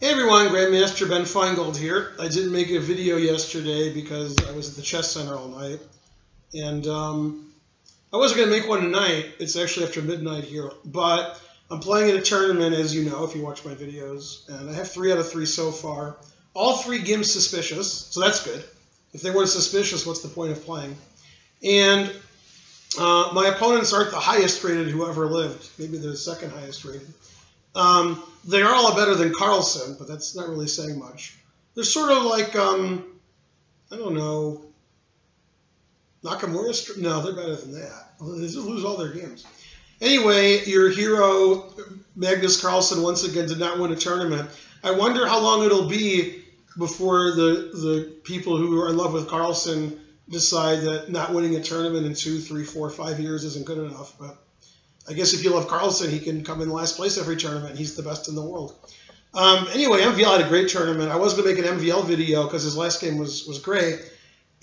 Hey everyone, Grandmaster Ben Finegold here. I didn't make a video yesterday because I was at the chess center all night. And I wasn't going to make one tonight. It's actually after midnight here. But I'm playing in a tournament, as you know, if you watch my videos. And I have 3 out of 3 so far. All 3 games suspicious, so that's good. If they weren't suspicious, what's the point of playing? And my opponents aren't the highest rated who ever lived. Maybe they're the second highest rated. They are a lot better than Carlsen, but that's not really saying much. They're sort of like, I don't know, Nakamura? No, they're better than that. They just lose all their games. Anyway, your hero, Magnus Carlsen, once again did not win a tournament. I wonder how long it'll be before the people who are in love with Carlsen decide that not winning a tournament in 2, 3, 4, 5 years isn't good enough. But I guess if you love Carlsen, he can come in last place every tournament. He's the best in the world. Anyway, MVL had a great tournament. I was going to make an MVL video because his last game was great,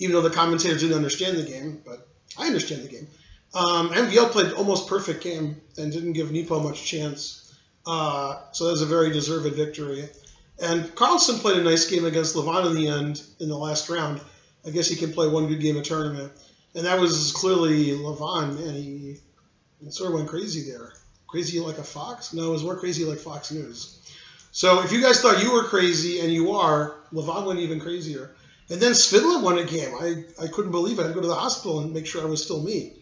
even though the commentators didn't understand the game. But I understand the game. MVL played almost perfect game and didn't give Nepo much chance. So that was a very deserved victory. And Carlsen played a nice game against Levon in the end, in the last round. I guess he can play one good game of tournament. And that was clearly Levon, man. He sort of went crazy there. Crazy like a fox? No, it was more crazy like Fox News. So if you guys thought you were crazy, and you are, Levon went even crazier. And then Svidler won a game. I couldn't believe it. I had to go to the hospital and make sure I was still me.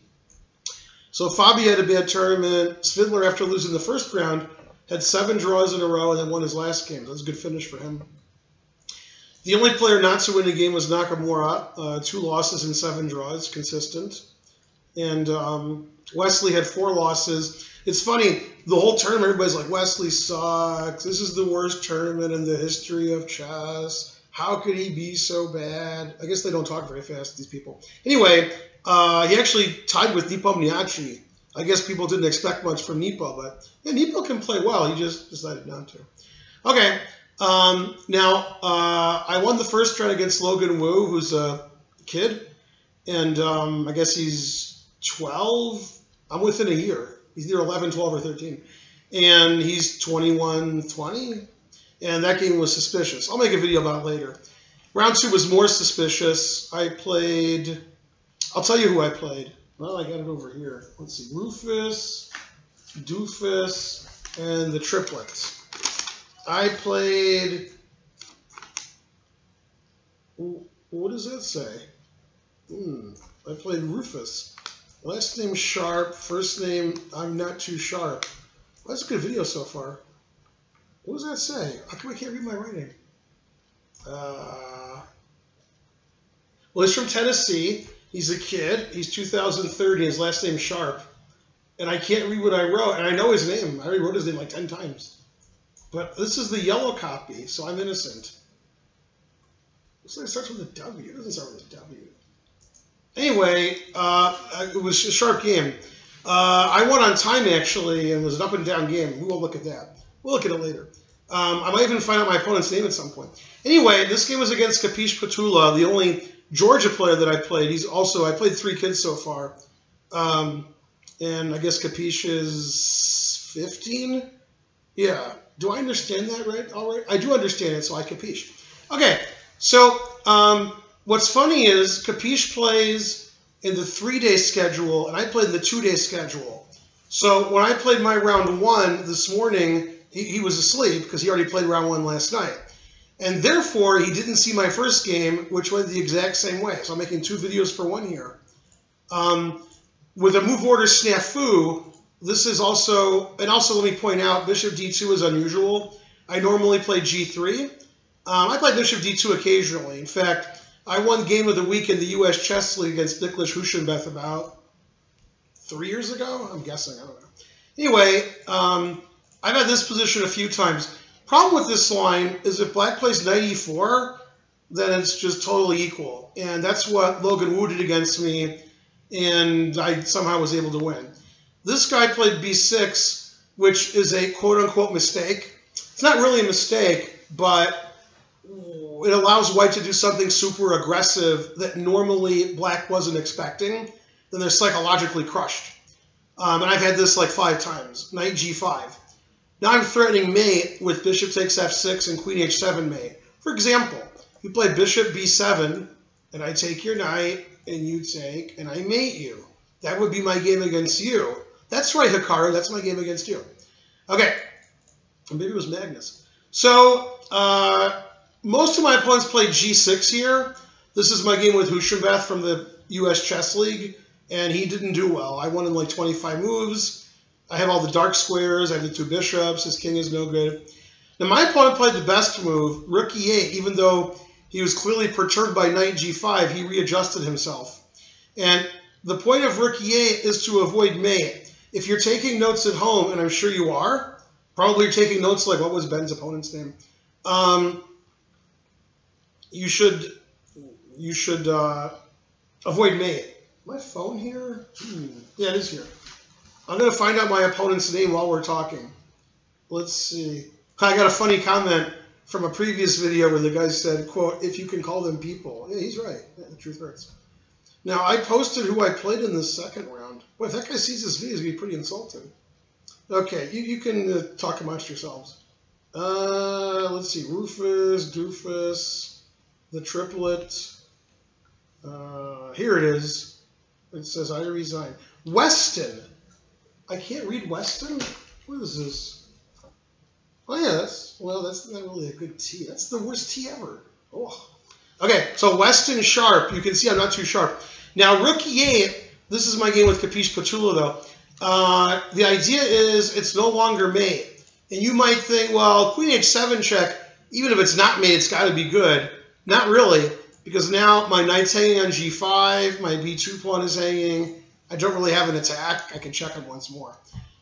So Fabi had a bad tournament. Svidler, after losing the first round, had 7 draws in a row and then won his last game. That was a good finish for him. The only player not to win a game was Nakamura. 2 losses and 7 draws, consistent. And Wesley had 4 losses. It's funny, the whole tournament, everybody's like, Wesley sucks. This is the worst tournament in the history of chess. How could he be so bad? I guess they don't talk very fast, these people. Anyway, he actually tied with Nepo Mniachi. I guess people didn't expect much from Nepo, but yeah, Nepo can play well. He just decided not to. Okay, now I won the first round against Logan Wu, who's a kid. And I guess he's 12. I'm within a year. He's either 11, 12, or 13. And he's 21, 20. And that game was suspicious. I'll make a video about it later. Round 2 was more suspicious. I played... I'll tell you who I played. Well, I got it over here. Let's see. Rufus, Doofus, and the triplets. I played... What does that say? I played Rufus. Last name Sharp. First name I'm not too sharp. Well, that's a good video so far. What does that say? How come I can't read my writing? Well, he's from Tennessee. He's a kid. He's 2030. His last name's Sharp. And I can't read what I wrote. And I know his name. I already wrote his name like 10 times. But this is the yellow copy, so I'm innocent. Looks like it starts with a W. It doesn't start with a W. Anyway, it was a sharp game. I won on time, actually, and it was an up-and-down game. We won't look at that. We'll look at it later. I might even find out my opponent's name at some point. Anyway, this game was against Kapish Potula, the only Georgia player that I played. I played 3 kids so far. And I guess Kapish is 15? Yeah. Do I understand that right? All right. I do understand it, so I Kapish. Okay, so... what's funny is Kapish plays in the 3-day schedule, and I played in the 2-day schedule. So when I played my round 1 this morning, he was asleep because he already played round 1 last night. And therefore, he didn't see my first game, which went the exact same way. So I'm making 2 videos for 1 here. With a move order snafu, this is also, and also let me point out, Bishop D2 is unusual. I normally play G3. I play Bishop D2 occasionally. In fact, I won Game of the Week in the U.S. Chess League against Niklas Huschenbeth about 3 years ago? I'm guessing. I don't know. Anyway, I've had this position a few times. Problem with this line is if black plays knight e4, then it's just totally equal. And that's what Logan Wu did against me, and I somehow was able to win. This guy played b6, which is a quote-unquote mistake. It's not really a mistake, but it allows white to do something super aggressive that normally black wasn't expecting. Then they're psychologically crushed. And I've had this like 5 times. Knight g5. Now I'm threatening mate with bishop takes f6 and queen h7 mate. For example, you play bishop b7, and I take your knight, and you take, and I mate you. That would be my game against you. That's right, Hikaru. That's my game against you. Okay. Maybe it was Magnus. So, most of my opponents played g6 here. This is my game with Hushenbeth from the U.S. Chess League, and he didn't do well. I won in like 25 moves. I have all the dark squares. I have the 2 bishops. His king is no good. Now, my opponent played the best move, rook e8, even though he was clearly perturbed by knight g5. He readjusted himself. And the point of rook e8 is to avoid mate. If you're taking notes at home, and I'm sure you are, probably you're taking notes like, what was Ben's opponent's name? You should avoid mate. My phone here? Yeah, it is here. I'm going to find out my opponent's name while we're talking. Let's see. I got a funny comment from a previous video where the guy said, quote, if you can call them people. Yeah, he's right. Yeah, the truth hurts. Now, I posted who I played in the second round. Boy, if that guy sees this video, he's going to be pretty insulted. Okay, you can talk amongst yourselves. Let's see. Rufus, Doofus, the triplet. Here it is. It says, I resign. Weston. I can't read Weston? What is this? Oh, yeah, that's not really a good T. That's the worst T ever. Oh. Okay, so Weston sharp. You can see I'm not too sharp. Now, rook e8. This is my game with Kapish Potula, though. The idea is it's no longer mate. And you might think, well, queen h7 check, even if it's not mate, it's got to be good. Not really, because now my knight's hanging on g5, my b2 pawn is hanging. I don't really have an attack. I can check him once more.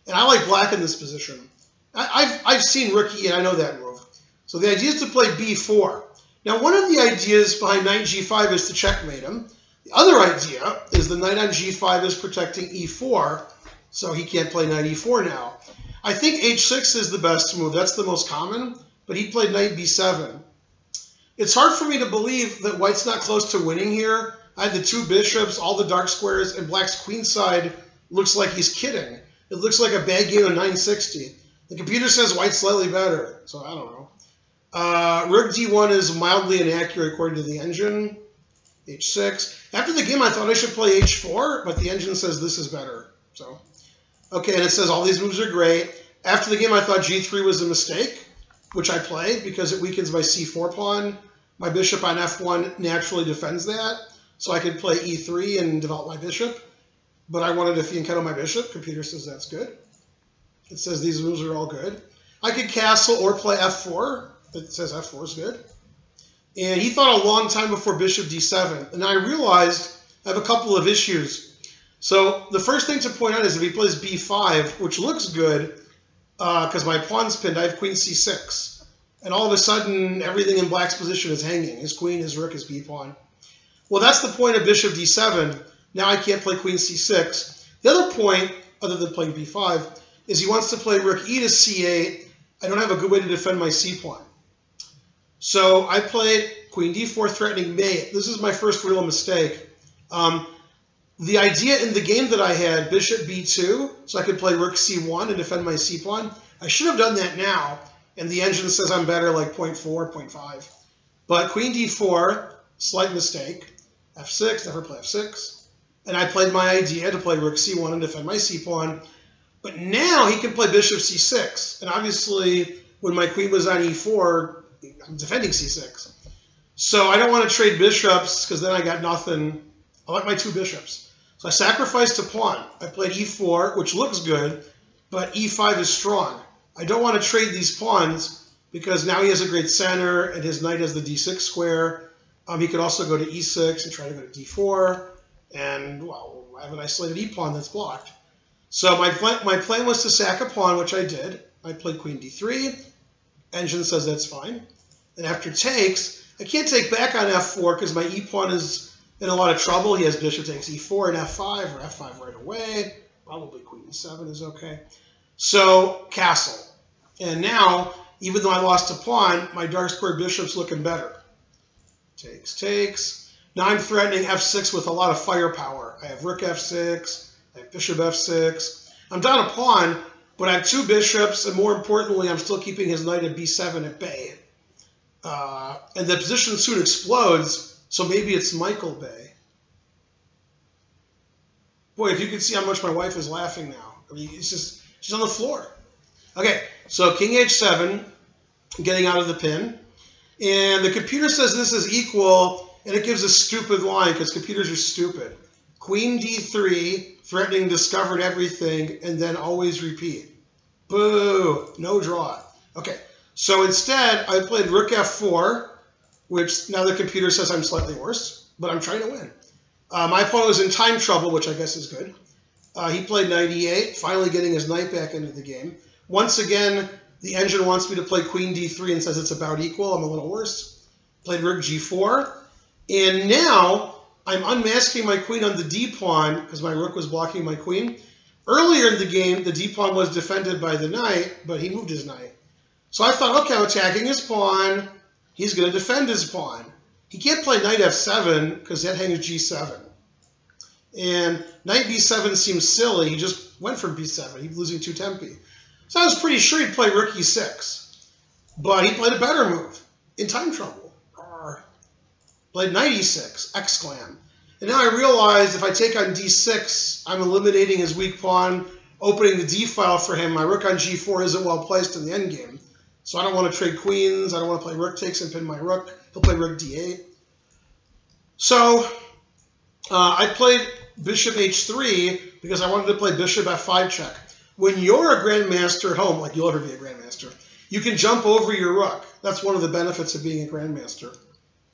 And I like black in this position. I've seen rook e8, I know that move. So the idea is to play b4. Now, one of the ideas behind knight g5 is to checkmate him. The other idea is the knight on g5 is protecting e4, so he can't play knight e4 now. I think h6 is the best move. That's the most common, but he played knight b7. It's hard for me to believe that white's not close to winning here. I had the 2 bishops, all the dark squares, and black's queenside looks like he's kidding. It looks like a bad game of 960. The computer says white's slightly better, so I don't know. Rook d1 is mildly inaccurate according to the engine. h6. After the game, I thought I should play h4, but the engine says this is better. So, okay, and it says all these moves are great. After the game, I thought g3 was a mistake, which I played because it weakens my c4 pawn. My bishop on f1 naturally defends that, so I could play e3 and develop my bishop. But I wanted to fianchetto my bishop. Computer says that's good. It says these moves are all good. I could castle or play f4. It says f4 is good. And he thought a long time before bishop d7. And I realized I have a couple of issues. So the first thing to point out is if he plays b5, which looks good, because my pawn's pinned, I have queen c6. And all of a sudden, everything in black's position is hanging. His queen, his rook, his b-pawn. Well, that's the point of bishop d7. Now I can't play queen c6. The other point, other than playing b5, is he wants to play rook e to c8. I don't have a good way to defend my c-pawn. So I played queen d4 threatening mate. This is my first real mistake. The idea in the game that I had, bishop b2, so I could play rook c1 and defend my c-pawn, I should have done that now, and the engine says I'm better like 0.4, 0.5. But queen d4, slight mistake. f6, never play f6. And I played my idea to play rook c1 and defend my c-pawn. But now he can play bishop c6. And obviously, when my queen was on e4, I'm defending c6. So I don't want to trade bishops because then I got nothing. I like my 2 bishops. So I sacrificed a pawn. I played e4, which looks good, but e5 is strong. I don't want to trade these pawns because now he has a great center and his knight has the d6 square. He could also go to e6 and try to go to d4. And, well, I have an isolated e-pawn that's blocked. So my plan was to sack a pawn, which I did. I played queen d3. Engine says that's fine. And after takes, I can't take back on f4 because my e-pawn is in a lot of trouble. He has bishop takes e4 and f5, or f5 right away. Probably queen e7 is okay. So, castle. And now, even though I lost a pawn, my dark square bishop's looking better. Takes, takes. Now I'm threatening f6 with a lot of firepower. I have rook f6. I have bishop f6. I'm down a pawn, But I have 2 bishops, and more importantly, I'm still keeping his knight at b7 at bay. And the position soon explodes, so maybe it's Michael Bay. Boy, if you could see how much my wife is laughing now. I mean, it's just, she's on the floor. Okay, so king h7, getting out of the pin. And the computer says this is equal, and it gives a stupid line, because computers are stupid. Queen d3, threatening discovered everything, and then always repeat. Boo, no draw. Okay, so instead, I played rook f4, which now the computer says I'm slightly worse, but I'm trying to win. My opponent was in time trouble, which I guess is good. He played knight e8, finally getting his knight back into the game. Once again, the engine wants me to play queen d3 and says it's about equal. I'm a little worse. Played rook g4. And now I'm unmasking my queen on the d-pawn because my rook was blocking my queen. Earlier in the game, the d-pawn was defended by the knight, but he moved his knight. So I thought, okay, I'm attacking his pawn. He's going to defend his pawn. He can't play knight f7 because that hangs g7. And knight b7 seems silly. He just went for b7. He's losing 2 tempi. So I was pretty sure he'd play rook e6. But he played a better move. In time trouble. Played knight e6. Exclam. And now I realize if I take on d6, I'm eliminating his weak pawn, opening the d file for him. My rook on g4 isn't well placed in the endgame. So I don't want to trade queens. I don't want to play rook takes and pin my rook. He'll play rook d8. So I played bishop h3 because I wanted to play bishop f5 check. When you're a grandmaster at home, like you'll ever be a grandmaster, you can jump over your rook. That's one of the benefits of being a grandmaster.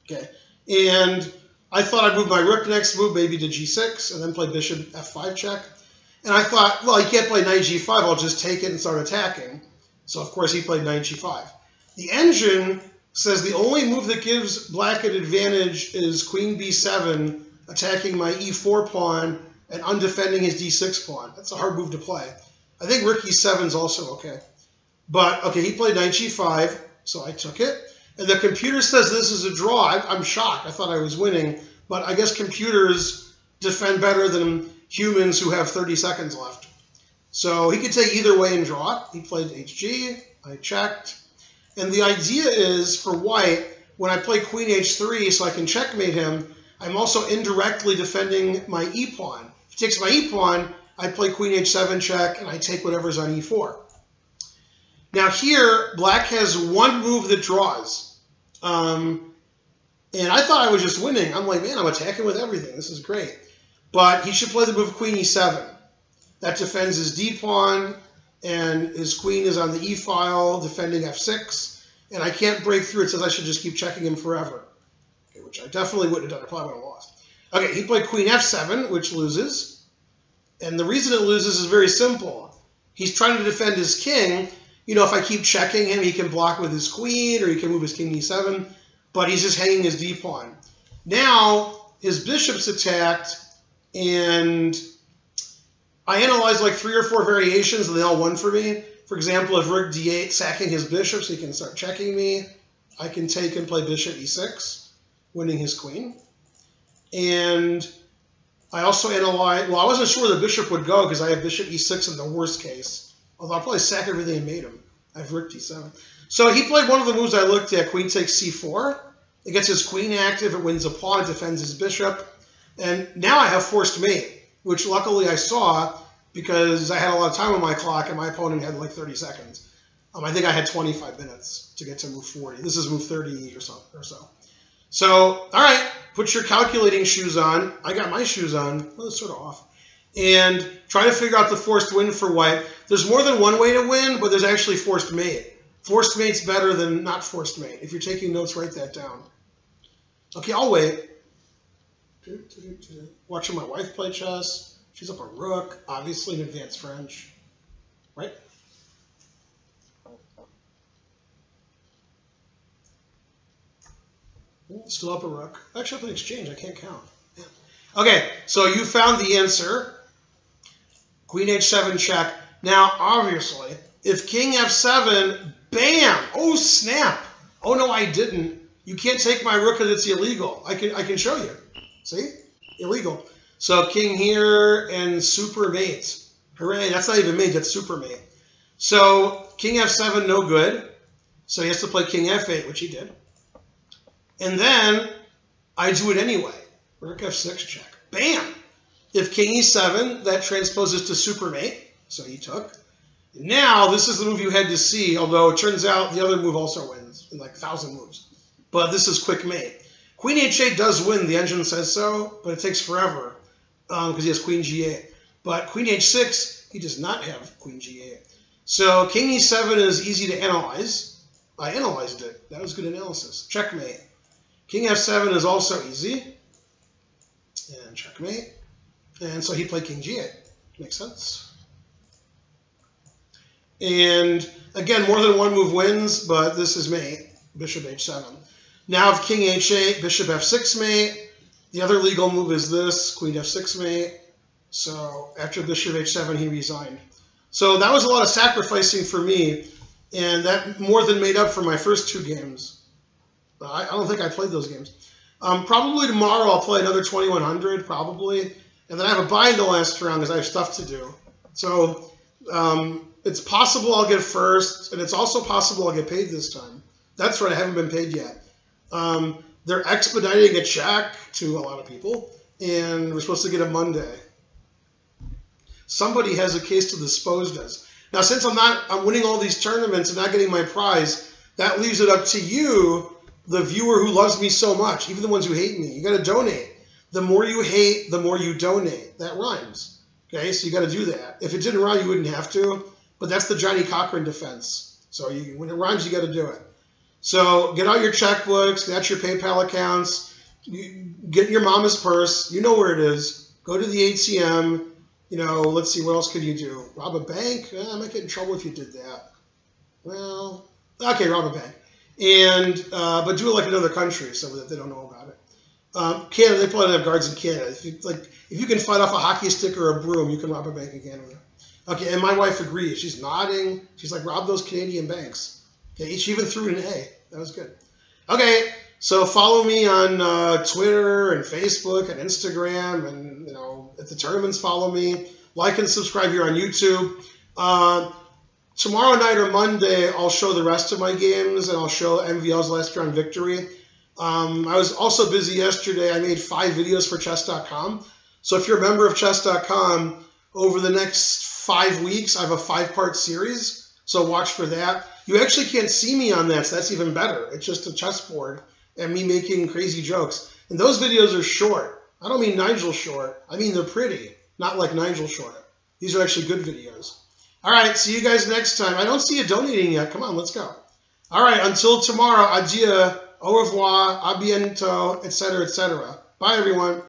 Okay, and I thought I'd move my rook next move, maybe to g6, and then play bishop f5 check. And I thought, well, he can't play knight g5. I'll just take it and start attacking. So, of course, he played knight g5. The engine says the only move that gives black an advantage is queen b7, attacking my e4 pawn and undefending his d6 pawn. That's a hard move to play. I think rook e7 is also okay. But, okay, he played knight g5, so I took it. And the computer says this is a draw. I'm shocked. I thought I was winning. But I guess computers defend better than humans who have 30 seconds left. So he could take either way and draw. He played hg. I checked. And the idea is, for white, when I play queen h3 so I can checkmate him, I'm also indirectly defending my e-pawn. If he takes my e-pawn, I play queen h7 check, and I take whatever's on e4. Now here, black has one move that draws. And I thought I was just winning. I'm like, man, I'm attacking with everything. This is great. But he should play the move queen e7. That defends his d-pawn, and his queen is on the e-file, defending f6. And I can't break through. It says I should just keep checking him forever, okay, which I definitely wouldn't have done. I probably would have lost. Okay, he played queen f7, which loses. And the reason it loses is very simple. He's trying to defend his king. You know, if I keep checking him, he can block with his queen, or he can move his king e7. But he's just hanging his d-pawn. Now, his bishop's attacked, and I analyzed like 3 or 4 variations, and they all won for me. For example, if rook d8, sacking his bishop so he can start checking me, I can take and play bishop e6, winning his queen. And I also analyzed, well, I wasn't sure the bishop would go because I have bishop e6 in the worst case. Although I'll probably sack everything and mate him. I have rook d7. So he played one of the moves I looked at, queen takes c4. It gets his queen active, it wins a pawn, it defends his bishop. And now I have forced mate, which luckily I saw because I had a lot of time on my clock and my opponent had like 30 seconds. I think I had 25 minutes to get to move 40. This is move 30 or so. So, all right, put your calculating shoes on. I got my shoes on. Well, it's sort of off. And try to figure out the forced win for white. There's more than one way to win, but there's actually forced mate. Forced mate's better than not forced mate. If you're taking notes, write that down. Okay, I'll wait. Watching my wife play chess. She's up a rook, obviously in advanced French. Right? Still up a rook. Actually, up an exchange. I can't count. Yeah. Okay, so you found the answer. Queen h7 check. Now, obviously, if king f7, bam! Oh, snap! Oh, no, I didn't. You can't take my rook because it's illegal. I can show you. See? Illegal. So king here and super mate. Hooray, that's not even mate, that's super mate. So king f7, no good. So he has to play king f8, which he did. And then I do it anyway. Rook f6 check. Bam! If king e7, that transposes to supermate. So he took. Now, this is the move you had to see, although it turns out the other move also wins in like 1,000 moves. But this is quick mate. Queen h8 does win. The engine says so, but it takes forever because he has queen g8. But queen h6, he does not have queen g8. So king e7 is easy to analyze. I analyzed it. That was good analysis. Checkmate. King f7 is also easy. And checkmate. And so he played king g8. Makes sense. And again, more than one move wins, but this is mate. Bishop h7. Now if king h8, bishop f6 mate. The other legal move is this, queen f6 mate. So after bishop h7, he resigned. So that was a lot of sacrificing for me, and that more than made up for my first 2 games. I don't think I played those games. Probably tomorrow I'll play another 2100, probably. And then I have a buy in the last round because I have stuff to do. So it's possible I'll get first, and it's also possible I'll get paid this time. That's right, I haven't been paid yet. They're expediting a check to a lot of people, and we're supposed to get it Monday. Somebody has a case to dispose of. Now, since I'm winning all these tournaments and not getting my prize, that leaves it up to you, the viewer who loves me so much, even the ones who hate me. You got to donate. The more you hate, the more you donate. That rhymes. Okay, so you got to do that. If it didn't rhyme, you wouldn't have to. But that's the Johnny Cochran defense. So when it rhymes, you got to do it. So get out your checkbooks, get your PayPal accounts, get your mama's purse. You know where it is. Go to the ATM. You know, let's see, what else could you do? Rob a bank? I might get in trouble if you did that. Well, okay, rob a bank. And but do it like another country so that they don't know about it. Canada, they probably don't have guards in Canada. If you can fight off a hockey stick or a broom, you can rob a bank in Canada. Okay, and my wife agrees. She's nodding. She's like, rob those Canadian banks. Okay, she even threw in an A. That was good. Okay, so follow me on Twitter and Facebook and Instagram, and at the tournaments, follow me. Like and subscribe here on YouTube. Tomorrow night or Monday, I'll show the rest of my games, and I'll show MVL's last round victory. I was also busy yesterday. I made 5 videos for chess.com. So if you're a member of chess.com, over the next 5 weeks, I have a 5-part series. So watch for that. You actually can't see me on that, so that's even better. It's just a chessboard and me making crazy jokes. And those videos are short. I don't mean Nigel short. I mean they're pretty, not like Nigel short. These are actually good videos. All right, see you guys next time. I don't see you donating yet. Come on, let's go. All right, until tomorrow, adieu, au revoir, a bientôt, etc., etc. Bye, everyone.